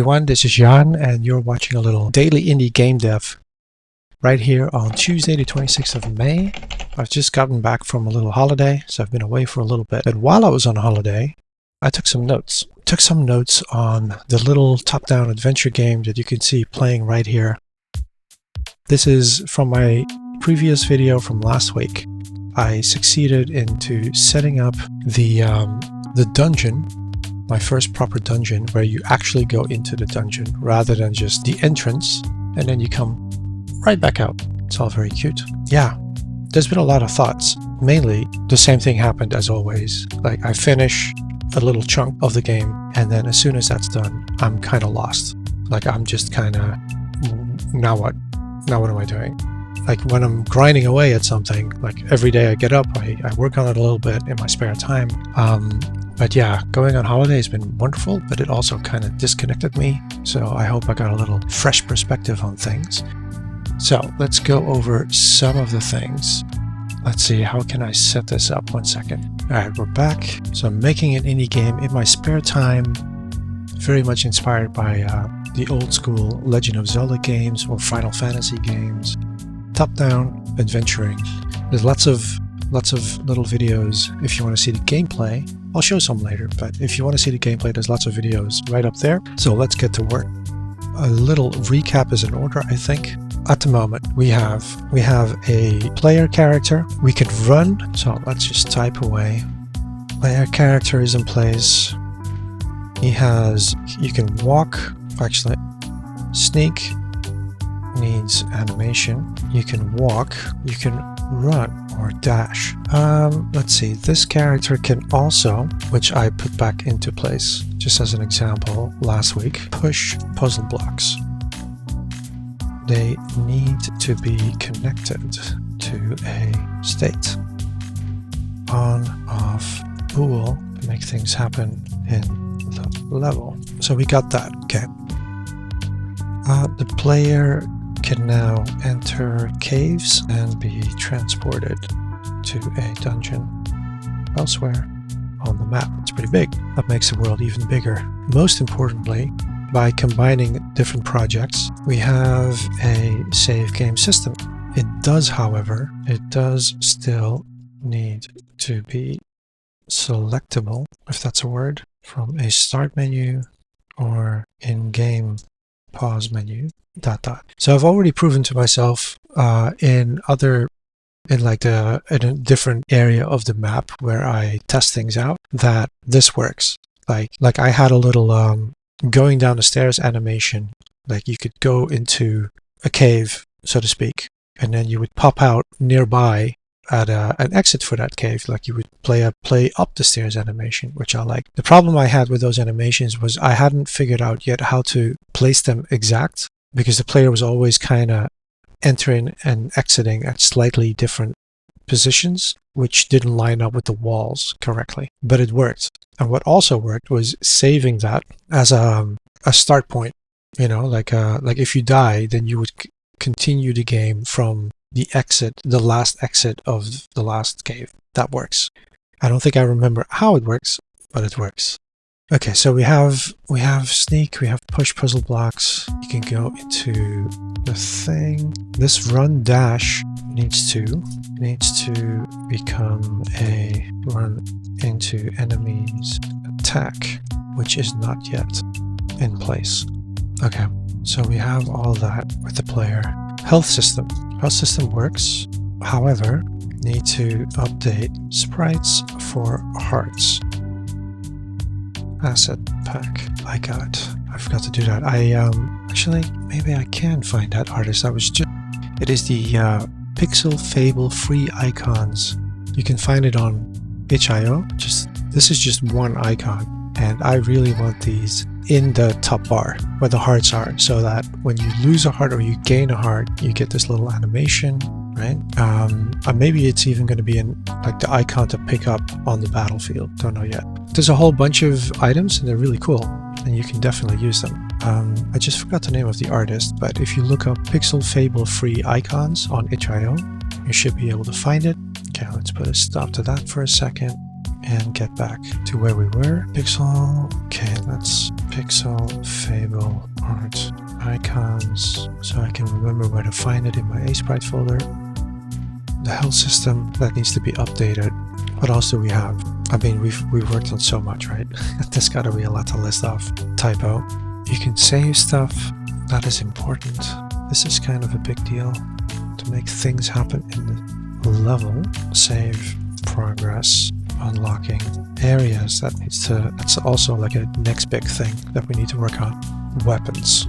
Everyone, this is Jan and you're watching a little daily indie game dev right here on Tuesday the 26th of May. I've just gotten back from a little holiday, so I've been away for a little bit. And while I was on holiday, I took some notes. On the little top-down adventure game that you can see playing right here. This is from my previous video from last week. I succeeded into setting up the dungeon, my first proper dungeon, where you actually go into the dungeon rather than just the entrance and then you come right back out. It's all very cute. Yeah, there's been a lot of thoughts. Mainly the same thing happened as always. Like, I finish a little chunk of the game and then as soon as that's done, I'm kind of lost. Like, I'm just kind of, now what? Now what am I doing? Like, when I'm grinding away at something, like every day I get up, I work on it a little bit in my spare time. But yeah, going on holiday has been wonderful, but it also kind of disconnected me. So I hope I got a little fresh perspective on things. So let's go over some of the things. Let's see, how can I set this up? 1 second. All right, we're back. So I'm making an indie game in my spare time, very much inspired by the old school Legend of Zelda games or Final Fantasy games. Top-down adventuring. There's lots of little videos if you want to see the gameplay. I'll show some later, but if you want to see the gameplay, there's lots of videos right up there. So let's get to work. A little recap is in order, I think. At the moment, we have a player character. We can run, so let's just type away. Player character is in place. You can walk, actually, sneak needs animation. You can walk, you can run or dash. Let's see, this character can also, which I put back into place just as an example last week, push puzzle blocks. They need to be connected to a state. On, off, bool to make things happen in the level. So we got that, okay. The player can now enter caves and be transported to a dungeon elsewhere on the map. It's pretty big. That makes the world even bigger. Most importantly, by combining different projects, we have a save game system. It does, however, still need to be selectable, if that's a word, from a start menu or in-game pause menu, ... So I've already proven to myself in a different area of the map where I test things out that this works. Like I had a little going down the stairs animation. Like, you could go into a cave, so to speak, and then you would pop out nearby at an exit for that cave. Like, you would play up the stairs animation, which I like. The problem I had with those animations was I hadn't figured out yet how to place them exact, because the player was always kind of entering and exiting at slightly different positions, which didn't line up with the walls correctly. But it worked. And what also worked was saving that as a start point. You know, like if you die, then you would continue the game from the last exit of the last cave. That works. I don't think I remember how it works, but it works. Okay, so we have sneak, we have push puzzle blocks. You can go into the thing. This run dash needs to become a run into enemies attack, which is not yet in place. Okay, so we have all that with the player. Health system works. However, need to update sprites for hearts. Asset pack. I forgot to do that. Actually, maybe I can find that artist. It is the Pixel Fable free icons. You can find it on itch.io. This is just one icon, and I really want these in the top bar where the hearts are, so that when you lose a heart or you gain a heart, you get this little animation, right? Maybe it's even going to be in like the icon to pick up on the battlefield. Don't know yet. There's a whole bunch of items and they're really cool, and you can definitely use them. I just forgot the name of the artist, but if you look up Pixel Fable free icons on itch.io, you should be able to find it. Okay, let's put a stop to that for a second. and get back to where we were. Pixel, okay, let's pixel, fable, art, icons, so I can remember where to find it in my Sprite folder. The health system, that needs to be updated. What else do we have? I mean, we've worked on so much, right? There's gotta be a lot to list off. Typo. You can save stuff. That is important. This is kind of a big deal to make things happen in the level. Save, progress, unlocking areas. That's also like a next big thing that we need to work on. Weapons.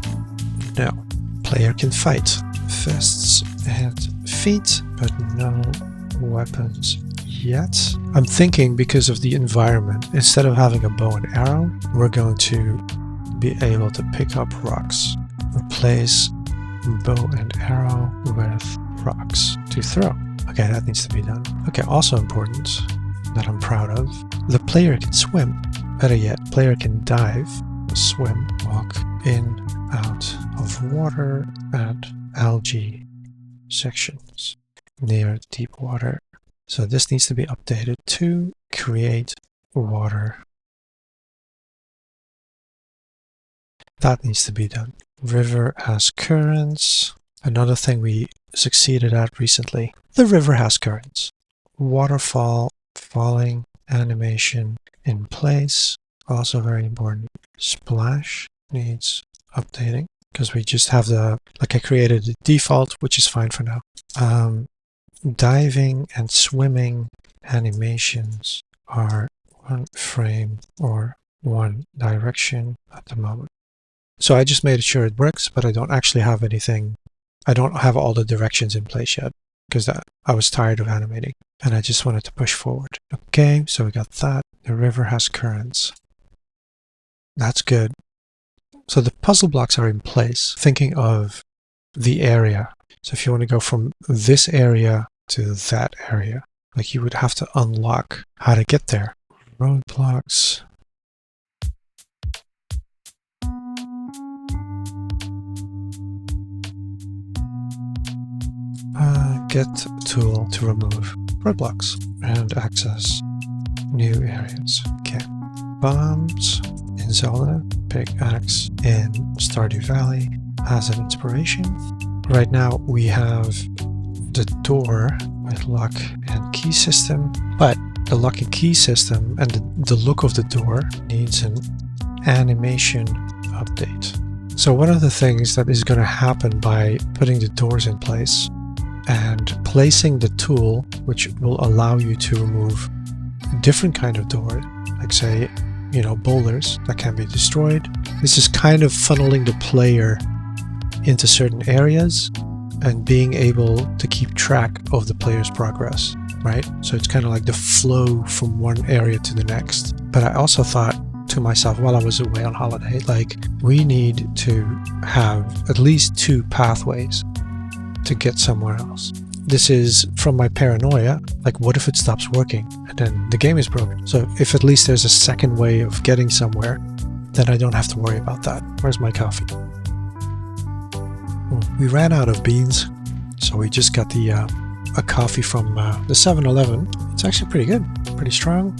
No. Player can fight. Fists and feet, but no weapons yet. I'm thinking because of the environment, instead of having a bow and arrow, we're going to be able to pick up rocks. Replace bow and arrow with rocks to throw. Okay, that needs to be done. Okay, also important that I'm proud of. The player can swim. Better yet, player can dive, swim, walk in, out of water and algae sections near deep water. So this needs to be updated to create water. That needs to be done. River has currents. Another thing we succeeded at recently. The river has currents. Waterfall, falling, animation in place. Also very important. Splash needs updating because we just have I created the default, which is fine for now. Diving and swimming animations are one frame or one direction at the moment. So I just made sure it works, but I don't actually have anything. I don't have all the directions in place yet because I was tired of animating and I just wanted to push forward. Okay, so we got that. The river has currents. That's good. So the puzzle blocks are in place, thinking of the area. So if you want to go from this area to that area, like you would have to unlock how to get there. Roadblocks. Get tool to remove roadblocks and access new areas. Okay. Bombs in Zelda, pickaxe in Stardew Valley as an inspiration. Right now we have the door with lock and key system, but the lock and key system and the look of the door needs an animation update. So one of the things that is going to happen by putting the doors in place and placing the tool which will allow you to remove different kind of door, like say, boulders that can be destroyed. This is kind of funneling the player into certain areas and being able to keep track of the player's progress, right? So it's kind of like the flow from one area to the next. But I also thought to myself while I was away on holiday, like we need to have at least 2 pathways to get somewhere else. This is from my paranoia, like what if it stops working and then the game is broken? So if at least there's a second way of getting somewhere, then I don't have to worry about that. Where's my coffee? We ran out of beans, so we just got a coffee from the 7-Eleven. It's actually pretty good, pretty strong.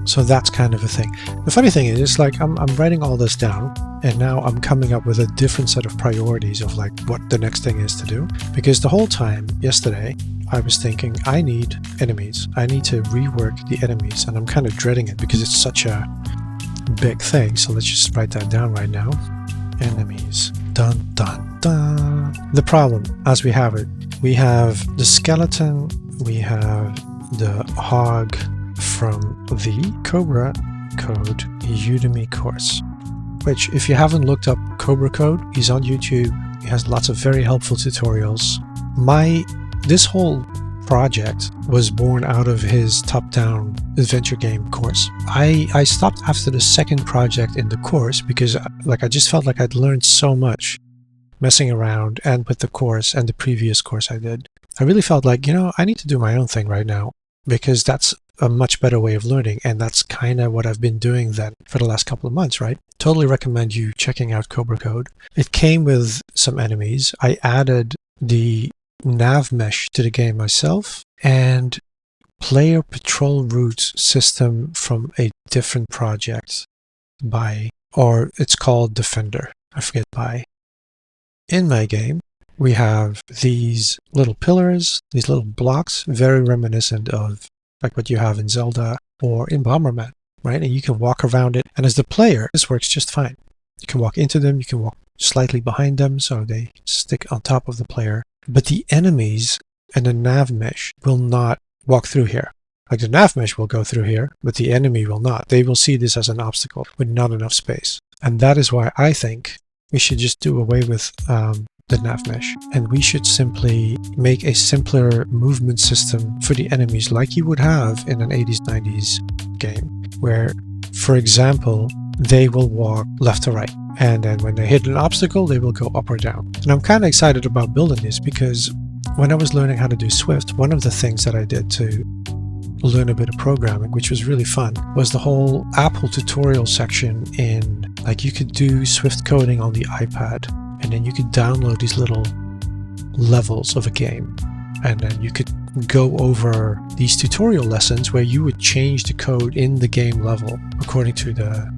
So that's kind of a thing. The funny thing is, like I'm writing all this down, and now I'm coming up with a different set of priorities of like what the next thing is to do. Because the whole time yesterday, I was thinking I need enemies. I need to rework the enemies, and I'm kind of dreading it because it's such a big thing. So let's just write that down right now. Enemies. Dun dun dun. The problem, as we have it, we have the skeleton, we have the hog from the Cobra Code Udemy course, which if you haven't looked up Cobra Code, he's on YouTube. He has lots of very helpful tutorials. This whole project was born out of his top-down adventure game course. I stopped after the second project in the course because I just felt like I'd learned so much messing around and with the course and the previous course I did. I really felt like, I need to do my own thing right now because that's a much better way of learning, and that's kind of what I've been doing then for the last couple of months, right? Totally recommend you checking out Cobra Code. It came with some enemies. I added the nav mesh to the game myself, and player patrol routes system from a different project or it's called Defender. I forget by. In my game, we have these little pillars, these little blocks, very reminiscent of like what you have in Zelda or in Bomberman, right? And you can walk around it. And as the player, this works just fine. You can walk into them, you can walk slightly behind them, so they stick on top of the player. But the enemies and the nav mesh will not walk through here. Like the nav mesh will go through here, but the enemy will not. They will see this as an obstacle with not enough space. And that is why I think we should just do away with the nav mesh, and we should simply make a simpler movement system for the enemies like you would have in an 80s 90s game, where, for example, they will walk left to right, and then when they hit an obstacle they will go up or down. And I'm kind of excited about building this because when I was learning how to do Swift, one of the things that I did to learn a bit of programming, which was really fun, was the whole Apple tutorial section in, like, you could do Swift coding on the iPad, and then you could download these little levels of a game, and then you could go over these tutorial lessons where you would change the code in the game level according to the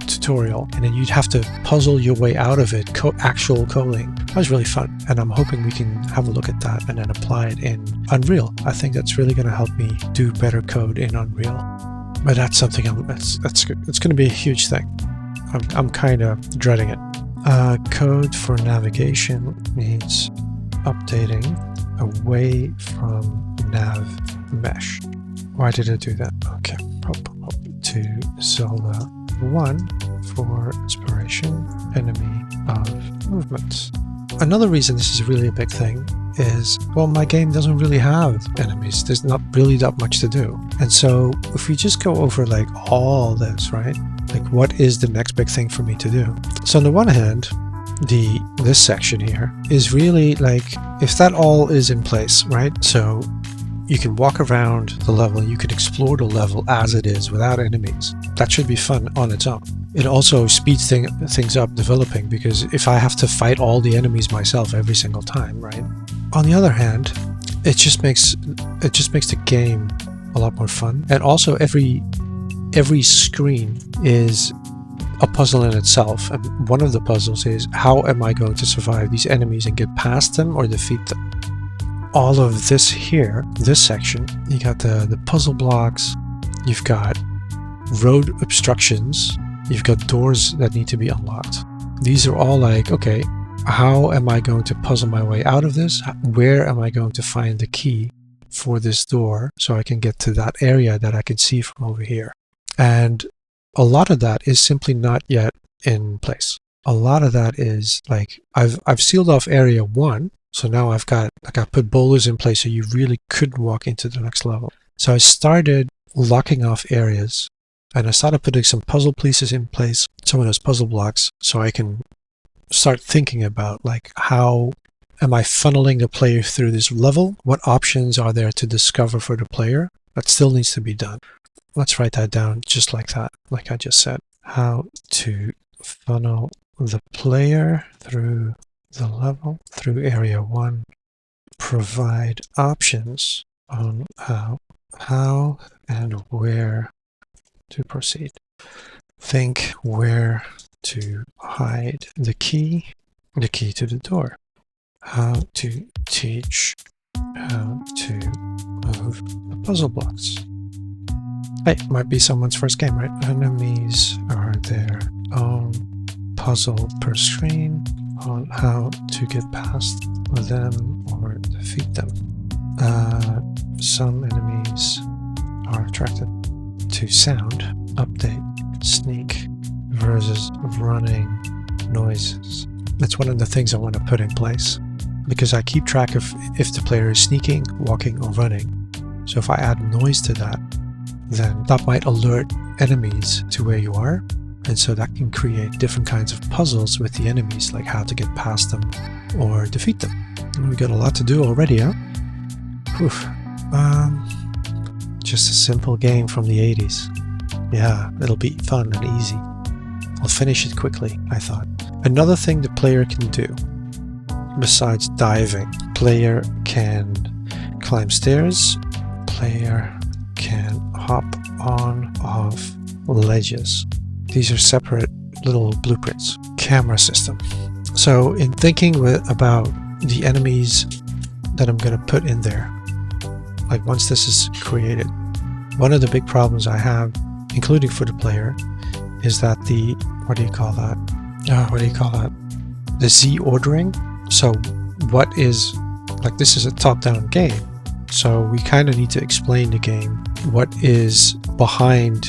tutorial, and then you'd have to puzzle your way out of it, actual coding. That was really fun, and I'm hoping we can have a look at that and then apply it in Unreal. I think that's really going to help me do better code in Unreal. But that's something it's going to be a huge thing. I'm kind of dreading it. Code for navigation needs updating away from nav mesh. Why did it do that? Okay, to Zelda 1 for inspiration, enemy of movement. Another reason this is really a big thing is, well, my game doesn't really have enemies. There's not really that much to do. And so if we just go over like all this, right? Like, what is the next big thing for me to do? So on the one hand, this section here is really like, if that all is in place, right? So you can walk around the level, you can explore the level as it is without enemies. That should be fun on its own. It also speeds things up developing, because if I have to fight all the enemies myself every single time, right? On the other hand, it just makes the game a lot more fun. And also every screen is a puzzle in itself, and one of the puzzles is, how am I going to survive these enemies and get past them or defeat them? All of this here, this section, you got the puzzle blocks, you've got road obstructions, you've got doors that need to be unlocked. These are all like, okay, how am I going to puzzle my way out of this? Where am I going to find the key for this door so I can get to that area that I can see from over here? And a lot of that is simply not yet in place. A lot of that is like, I've sealed off area 1, so now I put boulders in place so you really couldn't walk into the next level. So I started locking off areas, and I started putting some puzzle pieces in place, some of those puzzle blocks, so I can start thinking about, like, how am I funneling the player through this level? What options are there to discover for the player? That still needs to be done. Let's write that down just like that, like I just said. How to funnel the player through the level, through area 1. Provide options on how and where to proceed. Think where to hide the key to the door. How to teach how to move the puzzle blocks. Hey, might be someone's first game, right? Enemies are their own puzzle per screen on how to get past them or defeat them. Some enemies are attracted to sound. Update sneak versus running noises. That's one of the things I want to put in place, because I keep track of if the player is sneaking, walking, or running. So if I add noise to that, then that might alert enemies to where you are, and so that can create different kinds of puzzles with the enemies, like how to get past them or defeat them. And we got a lot to do already, huh? Whew. Just a simple game from the 80s. Yeah, it'll be fun and easy. I'll finish it quickly, I thought. Another thing the player can do, besides diving, player can climb stairs, player hop on off ledges. These are separate little blueprints. Camera system. So in thinking about the enemies that I'm going to put in there, like once this is created, one of the big problems I have, including for the player, is that the, what do you call that? The Z ordering. So what is, like, this is a top-down game, so we kind of need to explain the game what is behind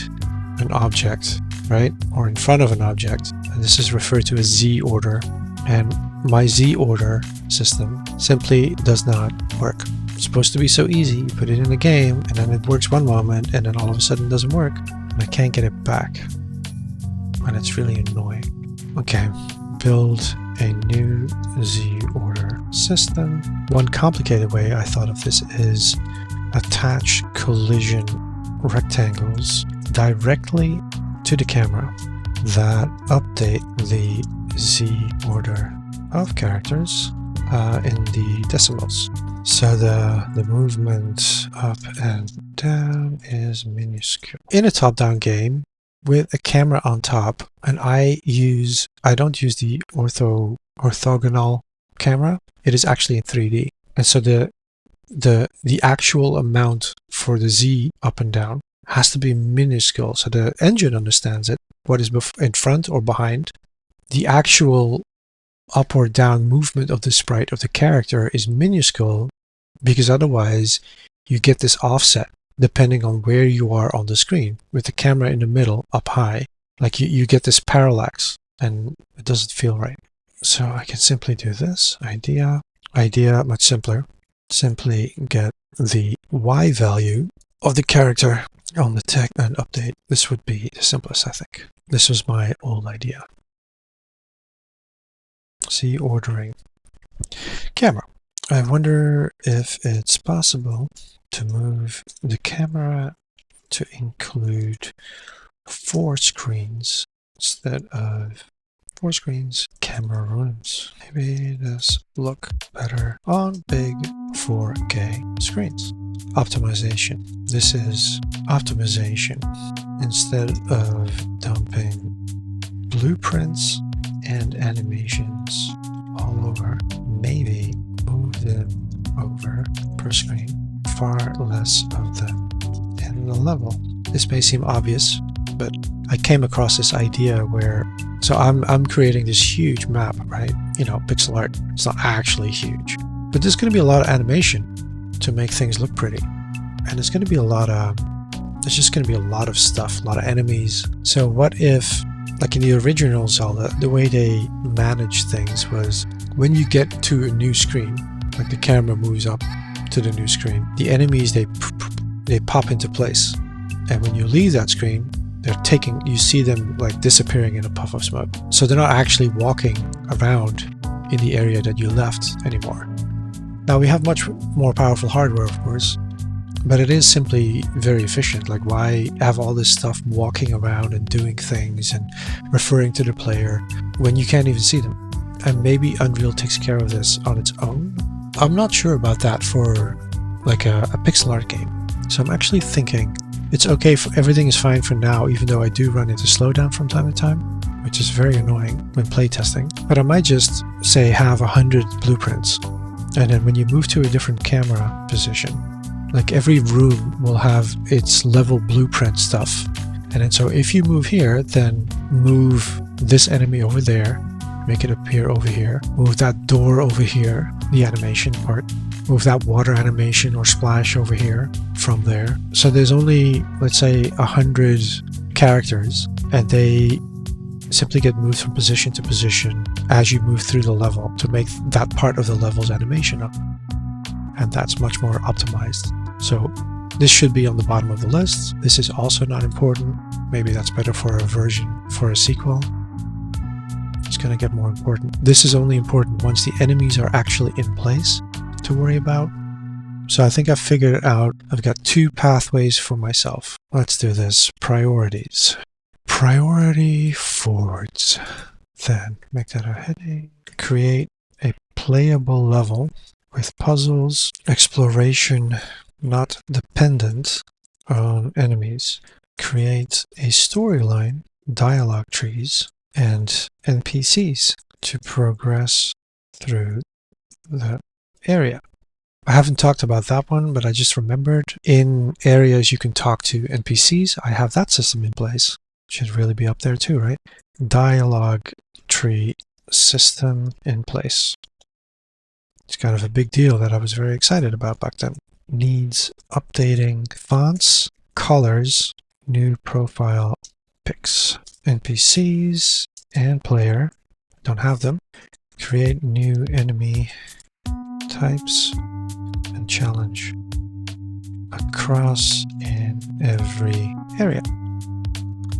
an object, right, or in front of an object, and this is referred to as Z order, and my Z order system simply does not work. It's supposed to be so easy. You put it in a game and then it works one moment and then all of a sudden it doesn't work and I can't get it back, and it's really annoying. Okay, build a new Z order system. One complicated way I thought of this is attach collision rectangles directly to the camera that update the Z order of characters in the decimals. So the movement up and down is minuscule. In a top-down game with a camera on top, and I don't use the orthogonal camera. It is actually in 3D, and so the actual amount for the Z up and down has to be minuscule, so the engine understands it, what is in front or behind. The actual up or down movement of the sprite of the character is minuscule, because otherwise you get this offset depending on where you are on the screen. With the camera in the middle, up high, like you get this parallax and it doesn't feel right. So I can simply do this. Idea, much simpler. Simply get the Y value of the character on the text and update. This would be the simplest, I think. This was my old idea. See, ordering. Camera. I wonder if it's possible to move the camera to include 4 screens instead of 4 screens, camera rooms. Maybe this look better on big 4K screens. Optimization. This is optimization. Instead of dumping blueprints and animations all over, maybe move them over per screen. Far less of them in the level. This may seem obvious, but I came across this idea where, so I'm creating this huge map, right? You know, pixel art. It's not actually huge, but there's going to be a lot of animation to make things look pretty, and there's going to be a lot of, there's just going to be a lot of stuff, a lot of enemies. So what if, like in the original Zelda, the way they managed things was when you get to a new screen, like the camera moves up to the new screen, the enemies, they pop into place, and when you leave that screen, you see them like disappearing in a puff of smoke. So they're not actually walking around in the area that you left anymore. Now we have much more powerful hardware, of course, but it is simply very efficient. Like, why have all this stuff walking around and doing things and referring to the player when you can't even see them? And maybe Unreal takes care of this on its own. I'm not sure about that for like a pixel art game. So I'm actually thinking it's okay, for everything is fine for now, even though I do run into slowdown from time to time, which is very annoying when playtesting. But I might just say have 100 blueprints, and then when you move to a different camera position, like every room will have its level blueprint stuff. And then so if you move here, then move this enemy over there, make it appear over here, move that door over here, the animation part, move that water animation or splash over here from there. So there's only, let's say, 100 characters, and they simply get moved from position to position as you move through the level to make that part of the level's animation up. And that's much more optimized. So this should be on the bottom of the list. This is also not important. Maybe that's better for a version, for a sequel. It's going to get more important. This is only important once the enemies are actually in place to worry about. So I think I've figured it out. I've got 2 pathways for myself. Let's do this. Priorities. Priority forwards. Then make that a heading. Create a playable level with puzzles, exploration not dependent own enemies. Create a storyline, dialogue trees, and NPCs to progress through the area. I haven't talked about that one, but I just remembered in areas you can talk to NPCs. I have that system in place. Should really be up there too, right? Dialogue tree system in place. It's kind of a big deal that I was very excited about back then. Needs updating fonts, colors, new profile pics, NPCs and player. Don't have them. Create new enemy types and challenge across in every area.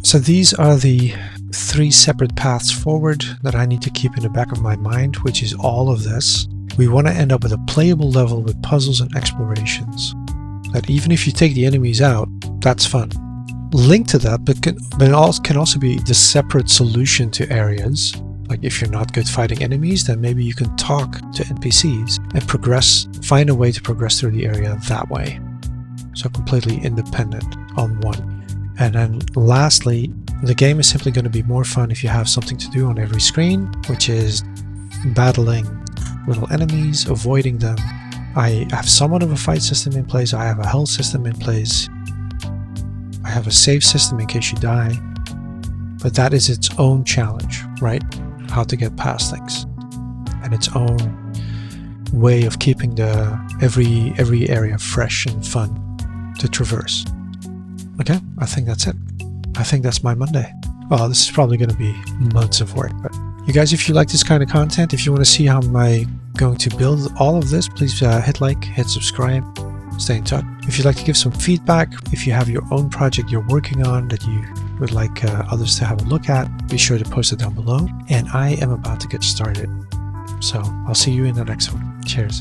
So these are the 3 separate paths forward that I need to keep in the back of my mind, which is all of this. We want to end up with a playable level with puzzles and explorations. That even if you take the enemies out, that's fun. Linked to that, but can also be the separate solution to areas. Like if you're not good fighting enemies, then maybe you can talk to NPCs and find a way to progress through the area that way. So completely independent on one. And then lastly, the game is simply going to be more fun if you have something to do on every screen, which is battling little enemies, avoiding them. I have somewhat of a fight system in place. I have a health system in place. I have a save system in case you die. But that is its own challenge, right? How to get past things. And its own way of keeping every area fresh and fun to traverse. Okay, I think that's it. I think that's my Monday. Well, this is probably going to be months of work, but you guys, if you like this kind of content, if you want to see how I'm going to build all of this, please hit like, hit subscribe, stay in touch. If you'd like to give some feedback, if you have your own project you're working on that you would like others to have a look at, be sure to post it down below. And I am about to get started. So I'll see you in the next one. Cheers.